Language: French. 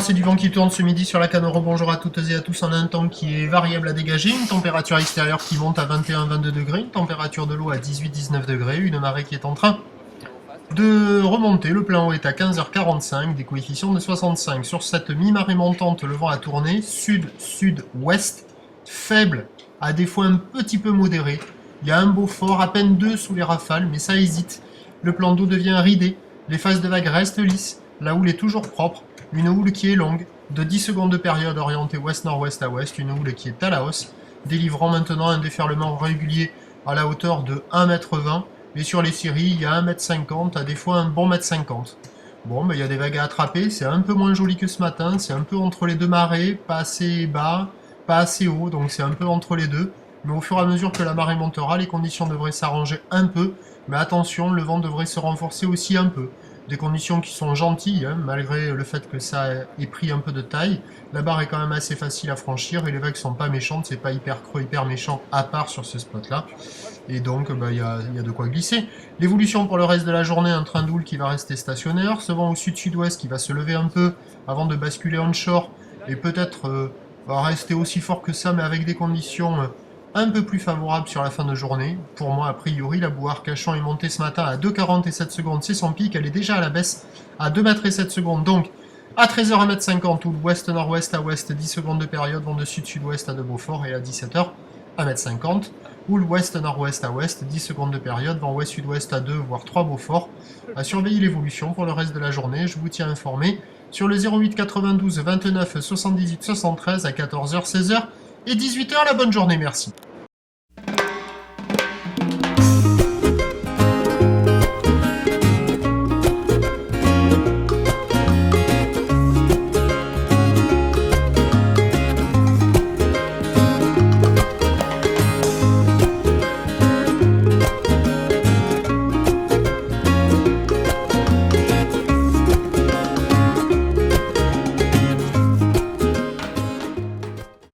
c'est du vent qui tourne ce midi sur la Canoro. Bonjour à toutes et à tous. On a un temps qui est variable à dégager, une température extérieure qui monte à 21-22 degrés, une température de l'eau à 18-19 degrés, une marée qui est en train de remonter. Le plein eau est à 15h45, des coefficients de 65. Sur cette mi-marée montante, le vent a tourné sud-sud-ouest, faible, à des fois un petit peu modéré. Il y a un Beaufort, à peine 2 sous les rafales, mais ça hésite. Le plan d'eau devient ridé, les phases de vague restent lisses, la houle est toujours propre, une houle qui est longue, de 10 secondes de période orientée ouest-nord-ouest à ouest, une houle qui est à la hausse, délivrant maintenant un déferlement régulier à la hauteur de 1,20 m. Et sur les scieries, il y a 1,50 m, à des fois un bon 1,50 m. Bon, ben, il y a des vagues à attraper, c'est un peu moins joli que ce matin, c'est un peu entre les deux marées, pas assez bas, pas assez haut, donc c'est un peu entre les deux. Mais au fur et à mesure que la marée montera, les conditions devraient s'arranger un peu, mais attention, le vent devrait se renforcer aussi un peu. Des conditions qui sont gentilles, hein, malgré le fait que ça ait pris un peu de taille. La barre est quand même assez facile à franchir et les vagues sont pas méchantes, c'est pas hyper creux, hyper méchant à part sur ce spot-là. Et donc, bah, y a de quoi glisser. L'évolution pour le reste de la journée, un train d'houle qui va rester stationnaire, ce vent au sud-sud-ouest qui va se lever un peu avant de basculer onshore et peut-être va rester aussi fort que ça, mais avec des conditions un peu plus favorable sur la fin de journée. Pour moi, a priori, la boue Arcachon est montée ce matin à 2,47 secondes, c'est son pic, elle est déjà à la baisse à 2 mètres et 7 secondes. Donc, à 13h, 1m50, ou ouest-nord-ouest à ouest, 10 secondes de période vont de sud-sud-ouest à de Beaufort, et à 17h, 1m50, ou ouest-nord-ouest à ouest, 10 secondes de période vont ouest-sud-ouest à 2, voire 3 Beaufort. À surveiller l'évolution pour le reste de la journée, je vous tiens informé sur le 08 92 29 78 73 à 14h, 16h et 18h. La bonne journée, merci.